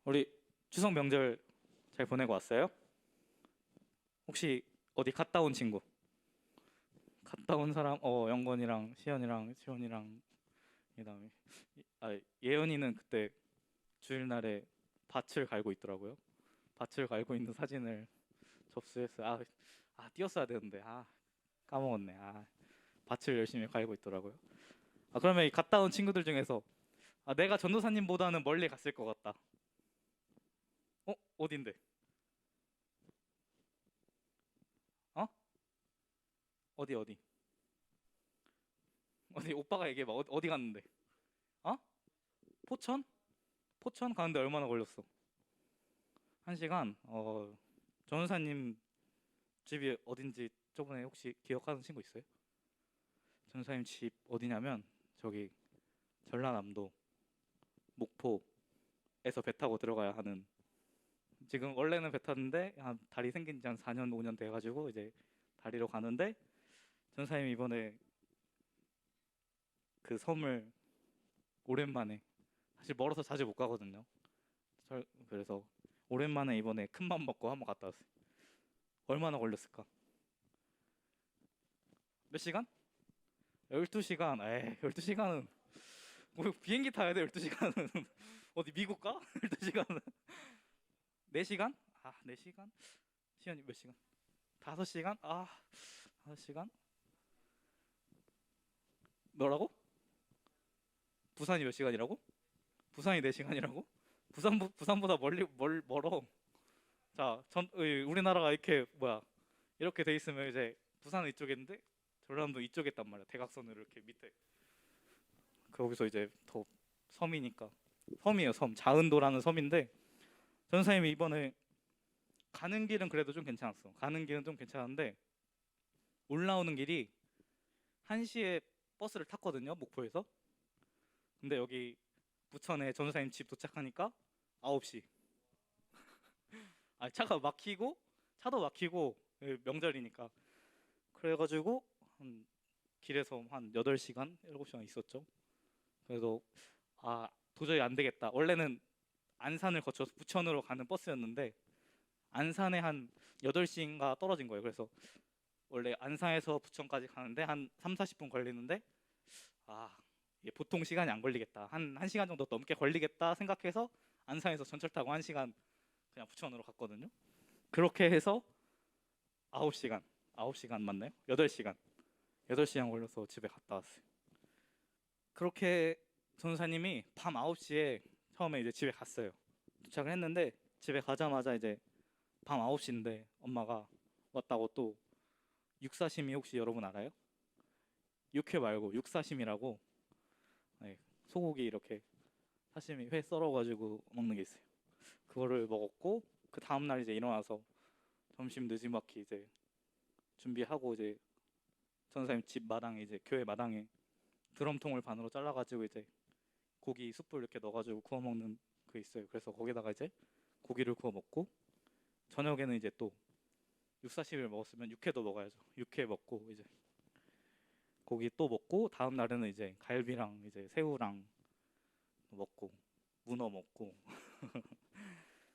우리 추석 명절 잘 보내고 왔어요? 혹시 어디 갔다 온 친구? 갔다 온 사람? 영건이랑 시연이랑 시원이랑 그다음에 예연이는 그때 주일날에 밭을 갈고 있더라고요. 밭을 갈고 있는 사진을 접수했어요. 띄었어야 되는데 까먹었네. 밭을 열심히 갈고 있더라고요. 그러면 이 갔다 온 친구들 중에서 내가 전도사님보다는 멀리 갔을 것 같다. 어딘데? 어? 어디? 어디 오빠가 얘기해봐. 어디 갔는데? 어? 포천? 포천 가는데 얼마나 걸렸어? 1시간? 전사님 집이 어딘지 저번에 혹시 기억하는 친구 있어요? 전사님 집 어디냐면 저기 전라남도 목포에서 배 타고 들어가야 하는, 지금 원래는 배 탔는데 다리 생긴 지 한 4년 5년 돼가지고 이제 다리로 가는데, 전사님 이번에 그 섬을 오랜만에, 사실 멀어서 자주 못 가거든요. 그래서 오랜만에 이번에 큰맘 먹고 한번 갔다 왔어요. 얼마나 걸렸을까? 몇 시간? 12시간? 에이, 12시간은 뭐 비행기 타야 돼. 12시간은 어디 미국 가? 12시간은 4시간? 4시간? 시간이 몇 시간? 5시간? 5시간? 뭐라고? 부산이 몇 시간이라고? 부산이 4시간이라고? 부산보다 멀어. 자, 우리나라가 이렇게 이렇게 돼 있으면 이제 부산은 이쪽인데 전라남도 이쪽에 있단 말이야. 대각선으로 이렇게 밑에. 거기서 이제 더 섬이니까. 섬이에요, 섬. 자은도라는 섬인데, 전사님이 이번에 가는 길은 그래도 좀 괜찮았어. 가는 길은 좀 괜찮은데 올라오는 길이 1시에 버스를 탔거든요, 목포에서. 근데 여기 부천에 전사님 집 도착하니까 9시. 차도 막히고 명절이니까. 그래가지고 길에서 한 8시간, 7시간 있었죠. 그래서 도저히 안 되겠다. 원래는 안산을 거쳐서 부천으로 가는 버스였는데 안산에 한 8시인가 떨어진 거예요. 그래서 원래 안산에서 부천까지 가는데 한 3, 40분 걸리는데 이게 보통 시간이 안 걸리겠다. 한 1시간 정도 넘게 걸리겠다 생각해서 안산에서 전철 타고 1시간 그냥 부천으로 갔거든요. 그렇게 해서 9시간, 9시간 맞나요? 8시간. 8시간 걸려서 집에 갔다 왔어요. 그렇게 전사님이 밤 9시에 처음에 이제 집에 갔어요. 도착을 했는데 집에 가자마자 이제 밤 9시인데 엄마가 왔다고 또 육사심이, 혹시 여러분 알아요? 육회 말고 육사심이라고, 네, 소고기 이렇게 사시미 회 썰어가지고 먹는 게 있어요. 그거를 먹었고 그 다음날 이제 일어나서 점심 느지막이 이제 준비하고 이제 전사님 집 마당에, 이제 교회 마당에 드럼통을 반으로 잘라가지고 이제 고기 숯불 이렇게 넣어가지고 구워 먹는 그 있어요. 그래서 거기다가 이제 고기를 구워 먹고, 저녁에는 이제 또 육사시미를 먹었으면 육회도 먹어야죠. 육회 먹고 이제 고기 또 먹고, 다음 날에는 이제 갈비랑 이제 새우랑 먹고 문어 먹고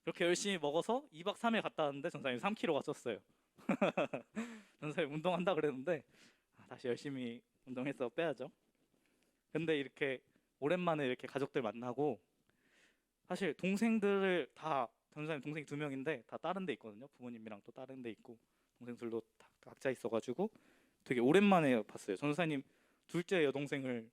그렇게 열심히 먹어서 2박 3일 갔다 왔는데 전사님 3kg가 쪘어요. 전사님 운동한다 그랬는데 다시 열심히 운동해서 빼야죠. 근데 이렇게 오랜만에 이렇게 가족들 만나고, 사실 동생들을 다, 전사님 동생이 2명인데 다 다른 데 있거든요. 부모님이랑 또 다른 데 있고 동생들도 다 각자 있어가지고 되게 오랜만에 봤어요. 전사님 둘째 여동생을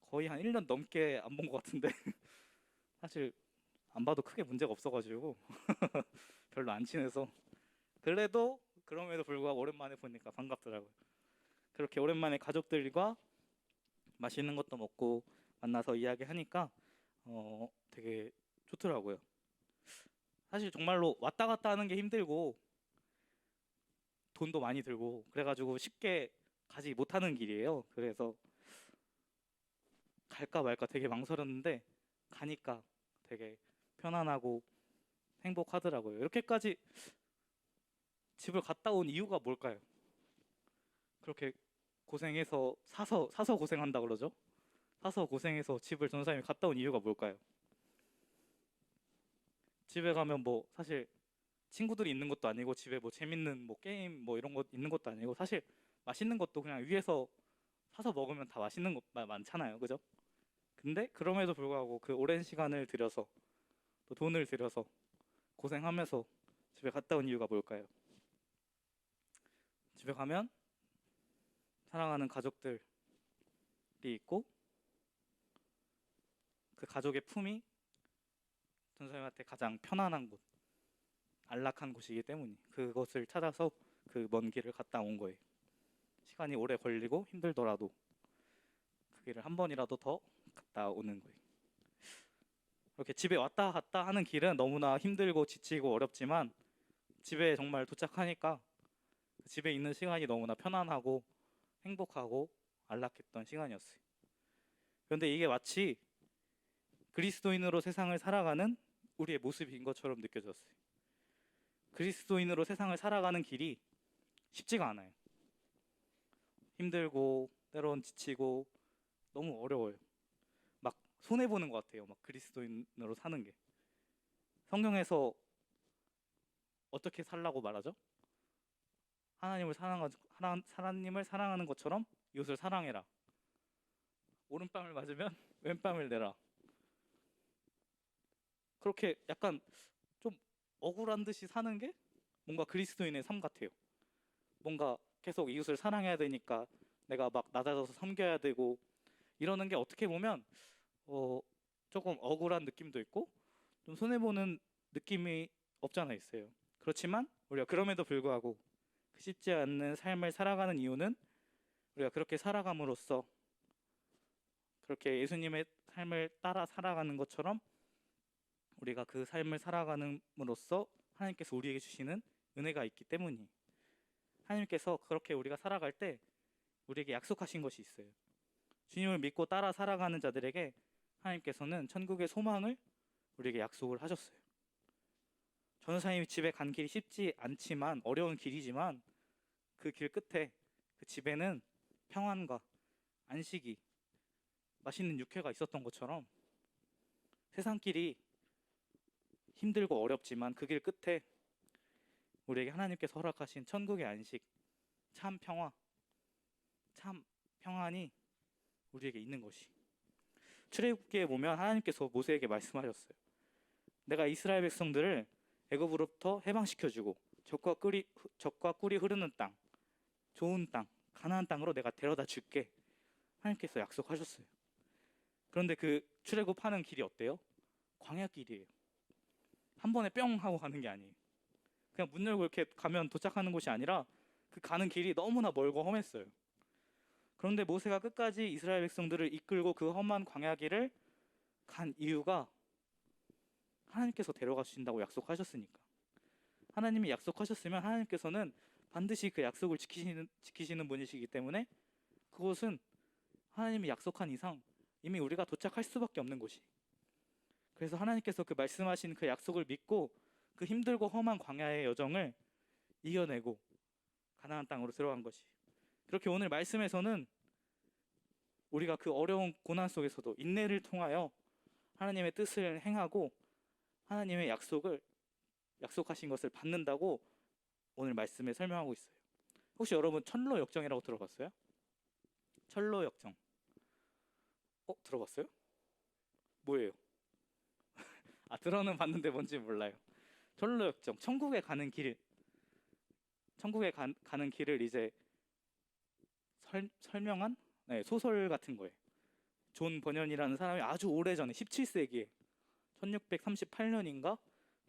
거의 한 1년 넘게 안 본 것 같은데 사실 안 봐도 크게 문제가 없어가지고 별로 안 친해서, 그래도 그럼에도 불구하고 오랜만에 보니까 반갑더라고요. 그렇게 오랜만에 가족들과 맛있는 것도 먹고 만나서 이야기하니까 되게 좋더라고요. 사실 정말로 왔다 갔다 하는 게 힘들고 돈도 많이 들고 그래가지고 쉽게 가지 못하는 길이에요. 그래서 갈까 말까 되게 망설였는데 가니까 되게 편안하고 행복하더라고요. 이렇게까지 집을 갔다 온 이유가 뭘까요? 그렇게 고생해서 사서 고생한다 그러죠? 사서 고생해서 집을 전사님이 갔다 온 이유가 뭘까요? 집에 가면 뭐 사실 친구들이 있는 것도 아니고 집에 뭐 재밌는 뭐 게임 뭐 이런 거 있는 것도 아니고 사실 맛있는 것도 그냥 위에서 사서 먹으면 다 맛있는 거 많잖아요, 그죠? 근데 그럼에도 불구하고 그 오랜 시간을 들여서 또 돈을 들여서 고생하면서 집에 갔다 온 이유가 뭘까요? 집에 가면 사랑하는 가족들이 있고 그 가족의 품이 전소영한테 가장 편안한 곳, 안락한 곳이기 때문에 그것을 찾아서 그 먼 길을 갔다 온 거예요. 시간이 오래 걸리고 힘들더라도 그 길을 한 번이라도 더 갔다 오는 거예요. 이렇게 집에 왔다 갔다 하는 길은 너무나 힘들고 지치고 어렵지만 집에 정말 도착하니까 그 집에 있는 시간이 너무나 편안하고 행복하고 안락했던 시간이었어요. 그런데 이게 마치 그리스도인으로 세상을 살아가는 우리의 모습인 것처럼 느껴졌어요. 그리스도인으로 세상을 살아가는 길이 쉽지가 않아요. 힘들고 때론 지치고 너무 어려워요. 막 손해 보는 것 같아요. 막 그리스도인으로 사는 게. 성경에서 어떻게 살라고 말하죠? 하나님을 사랑하는 것처럼 이웃을 사랑해라. 오른뺨을 맞으면 왼뺨을 내라. 그렇게 약간 좀 억울한 듯이 사는 게 뭔가 그리스도인의 삶 같아요. 뭔가 계속 이웃을 사랑해야 되니까 내가 막 낮아져서 섬겨야 되고 이러는 게 어떻게 보면 어, 조금 억울한 느낌도 있고 좀 손해보는 느낌이 없잖아 있어요. 그렇지만 우리가 그럼에도 불구하고 그 쉽지 않는 삶을 살아가는 이유는 우리가 그렇게 살아감으로써 그렇게 예수님의 삶을 따라 살아가는 것처럼 우리가 그 삶을 살아가는으로써 하나님께서 우리에게 주시는 은혜가 있기 때문이 하나님께서 그렇게 우리가 살아갈 때 우리에게 약속하신 것이 있어요. 주님을 믿고 따라 살아가는 자들에게 하나님께서는 천국의 소망을 우리에게 약속을 하셨어요. 전도사님이 집에 간 길이 쉽지 않지만 어려운 길이지만 그 길 끝에 그 집에는 평안과 안식이 맛있는 육회가 있었던 것처럼 세상 길이 힘들고 어렵지만 그 길 끝에 우리에게 하나님께서 허락하신 천국의 안식, 참 평화, 참 평안이 우리에게 있는 것이. 출애굽기에 보면 하나님께서 모세에게 말씀하셨어요. 내가 이스라엘 백성들을 애굽으로부터 해방시켜주고 적과 꿀이 흐르는 땅, 좋은 땅, 가나안 땅으로 내가 데려다 줄게. 하나님께서 약속하셨어요. 그런데 그 출애굽하는 길이 어때요? 광야 길이에요. 한 번에 뿅 하고 가는 게 아니에요. 그냥 문 열고 이렇게 가면 도착하는 곳이 아니라 그 가는 길이 너무나 멀고 험했어요. 그런데 모세가 끝까지 이스라엘 백성들을 이끌고 그 험한 광야 길을 간 이유가 하나님께서 데려가 주신다고 약속하셨으니까. 하나님이 약속하셨으면 하나님께서는 반드시 그 약속을 지키시는 분이시기 때문에 그것은 하나님이 약속한 이상 이미 우리가 도착할 수밖에 없는 곳이. 그래서 하나님께서 그 말씀하신 그 약속을 믿고 그 힘들고 험한 광야의 여정을 이겨내고 가나안 땅으로 들어간 것이. 그렇게 오늘 말씀에서는 우리가 그 어려운 고난 속에서도 인내를 통하여 하나님의 뜻을 행하고 하나님의 약속하신 것을 받는다고 오늘 말씀에 설명하고 있어요. 혹시 여러분 철로 역정이라고 들어봤어요? 철로 역정. 들어봤어요? 뭐예요? 들어는 봤는데 뭔지 몰라요. 철로 역정. 가는 길을 이제 설명한 소설 같은 거예요. 존 버년이라는 사람이 아주 오래전에 17세기에 1638년인가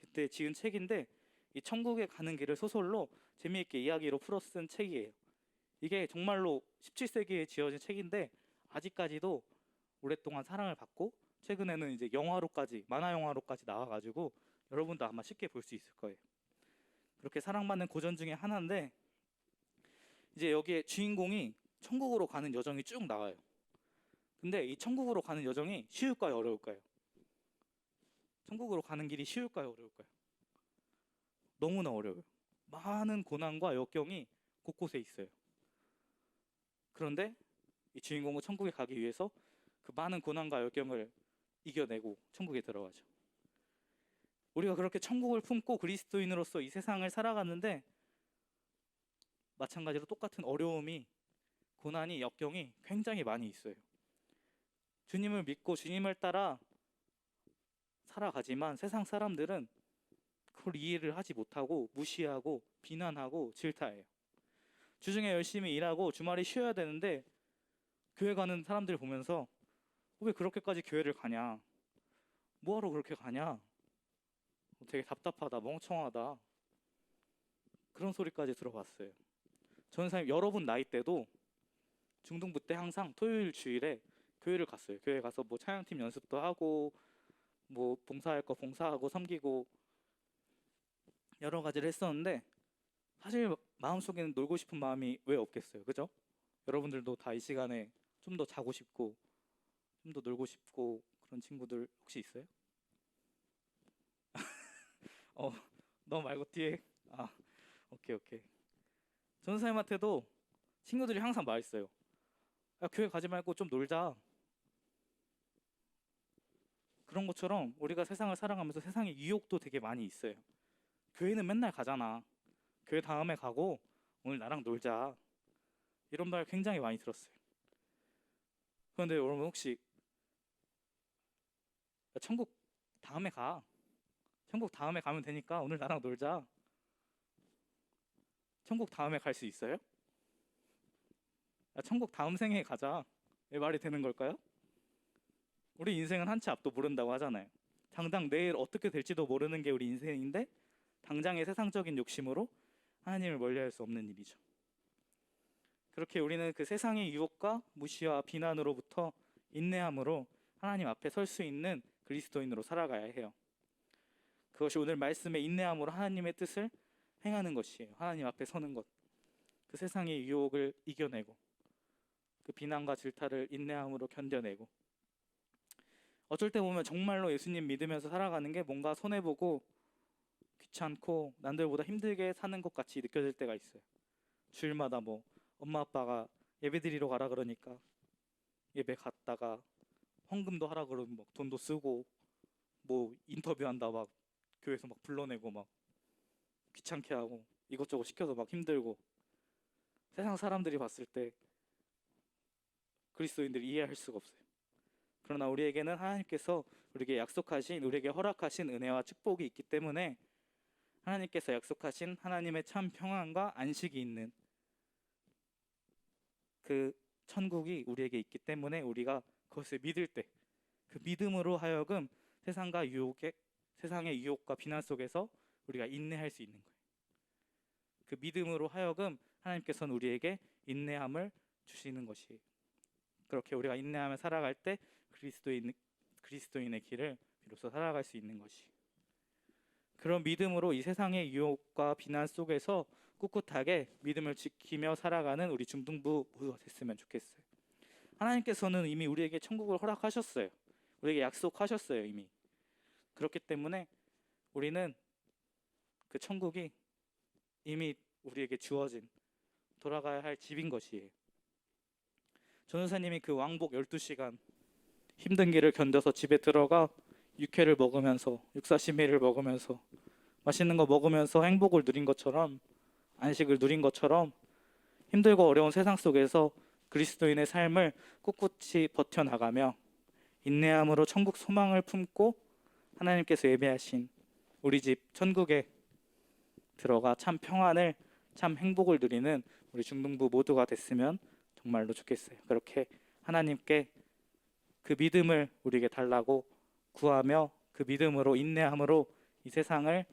그때 지은 책인데 이 천국에 가는 길을 소설로 재미있게 이야기로 풀어 쓴 책이에요. 이게 정말로 17세기에 지어진 책인데 아직까지도 오랫동안 사랑을 받고 최근에는 이제 만화 영화로까지 나와가지고 여러분도 아마 쉽게 볼 수 있을 거예요. 그렇게 사랑받는 고전 중에 하나인데 이제 여기에 주인공이 천국으로 가는 여정이 쭉 나와요. 근데 이 천국으로 가는 여정이 쉬울까요, 어려울까요? 천국으로 가는 길이 쉬울까요, 어려울까요? 너무나 어려워요. 많은 고난과 역경이 곳곳에 있어요. 그런데 이 주인공은 천국에 가기 위해서 그 많은 고난과 역경을 이겨내고 천국에 들어가죠. 우리가 그렇게 천국을 품고 그리스도인으로서 이 세상을 살아가는데 마찬가지로 똑같은 어려움이, 고난이, 역경이 굉장히 많이 있어요. 주님을 믿고 주님을 따라 살아가지만 세상 사람들은 그걸 이해를 하지 못하고 무시하고 비난하고 질타해요. 주중에 열심히 일하고 주말에 쉬어야 되는데 교회 가는 사람들 보면서 왜 그렇게까지 교회를 가냐? 뭐하러 그렇게 가냐? 되게 답답하다, 멍청하다. 그런 소리까지 들어봤어요. 저는 사실 여러분 나이 때도 중등부 때 항상 토요일 주일에 교회를 갔어요. 교회 가서 뭐 찬양팀 연습도 하고 뭐 봉사할 거 봉사하고 섬기고 여러 가지를 했었는데 사실 마음속에는 놀고 싶은 마음이 왜 없겠어요, 그죠? 여러분들도 다 이 시간에 좀 더 자고 싶고 좀 더 놀고 싶고 그런 친구들 혹시 있어요? 어, 너 말고 뒤에. 아, 오케이 오케이. 전사님한테도 친구들이 항상 말했어요. 야, 교회 가지 말고 좀 놀자. 그런 것처럼 우리가 세상을 살아가면서 세상에 유혹도 되게 많이 있어요. 교회는 맨날 가잖아. 교회 다음에 가고 오늘 나랑 놀자. 이런 말 굉장히 많이 들었어요. 그런데 여러분 혹시 야, 천국 다음에 가. 천국 다음에 가면 되니까 오늘 나랑 놀자. 천국 다음에 갈 수 있어요? 야, 천국 다음 생에 가자. 왜 말이 되는 걸까요? 우리 인생은 한 치 앞도 모른다고 하잖아요. 당장 내일 어떻게 될지도 모르는 게 우리 인생인데 당장의 세상적인 욕심으로 하나님을 멀리할 수 없는 일이죠. 그렇게 우리는 그 세상의 유혹과 무시와 비난으로부터 인내함으로 하나님 앞에 설 수 있는 그리스도인으로 살아가야 해요. 그것이 오늘 말씀의 인내함으로 하나님의 뜻을 행하는 것이에요. 하나님 앞에 서는 것. 그 세상의 유혹을 이겨내고 그 비난과 질타를 인내함으로 견뎌내고 어쩔 때 보면 정말로 예수님 믿으면서 살아가는 게 뭔가 손해보고 귀찮고 남들보다 힘들게 사는 것 같이 느껴질 때가 있어요. 주일마다 뭐 엄마 아빠가 예배 드리러 가라 그러니까 예배 갔다가 헌금도 하라 그러면 막 돈도 쓰고 뭐 인터뷰한다 막 교회에서 막 불러내고 막 귀찮게 하고 이것저것 시켜서 막 힘들고 세상 사람들이 봤을 때 그리스도인들이 이해할 수가 없어요. 그러나 우리에게는 하나님께서 우리에게 약속하신, 우리에게 허락하신 은혜와 축복이 있기 때문에 하나님께서 약속하신 하나님의 참 평안과 안식이 있는 그 천국이 우리에게 있기 때문에 우리가 그것을 믿을 때 그 믿음으로 하여금 세상의 유혹과 비난 속에서 우리가 인내할 수 있는 거예요. 그 믿음으로 하여금 하나님께서는 우리에게 인내함을 주시는 것이에요. 그렇게 우리가 인내하며 살아갈 때 그리스도인의 길을 비로소 살아갈 수 있는 것이. 그런 믿음으로 이 세상의 유혹과 비난 속에서 꿋꿋하게 믿음을 지키며 살아가는 우리 중등부 모두가 됐으면 좋겠어요. 하나님께서는 이미 우리에게 천국을 허락하셨어요. 우리에게 약속하셨어요, 이미. 그렇기 때문에 우리는 그 천국이 이미 우리에게 주어진 돌아가야 할 집인 것이에요. 전우사님이 그 왕복 12시간 힘든 길을 견뎌서 집에 들어가 육회를 먹으면서 육사시미를 먹으면서 맛있는 거 먹으면서 행복을 누린 것처럼 안식을 누린 것처럼 힘들고 어려운 세상 속에서 그리스도인의 삶을 꿋꿋이 버텨나가며 인내함으로 천국 소망을 품고 하나님께서 예배하신 우리 집 천국에 들어가 참 평안을 참 행복을 누리는 우리 중등부 모두가 됐으면 정말로 좋겠어요. 그렇게 하나님께 그 믿음을 우리에게 달라고 구하며 그 믿음으로 인내함으로 이 세상을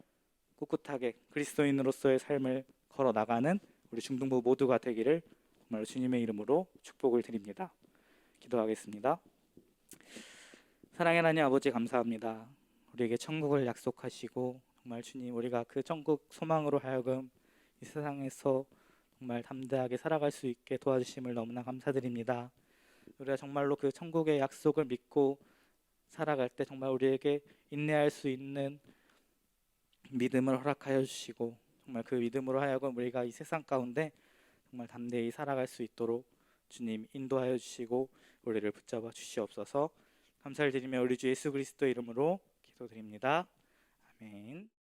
꿋꿋하게 그리스도인으로서의 삶을 걸어 나가는 우리 중등부 모두가 되기를 정말 주님의 이름으로 축복을 드립니다. 기도하겠습니다. 사랑의 하나님 아버지 감사합니다. 우리에게 천국을 약속하시고 정말 주님 우리가 그 천국 소망으로 하여금 이 세상에서 정말 담대하게 살아갈 수 있게 도와주심을 너무나 감사드립니다. 우리가 정말로 그 천국의 약속을 믿고 살아갈 때 정말 우리에게 인내할 수 있는 믿음을 허락하여 주시고 정말 그 믿음으로 하여금 우리가 이 세상 가운데 정말 담대히 살아갈 수 있도록 주님 인도하여 주시고 우리를 붙잡아 주시옵소서. 감사를 드리며 우리 주 예수 그리스도 이름으로 기도드립니다. 아멘.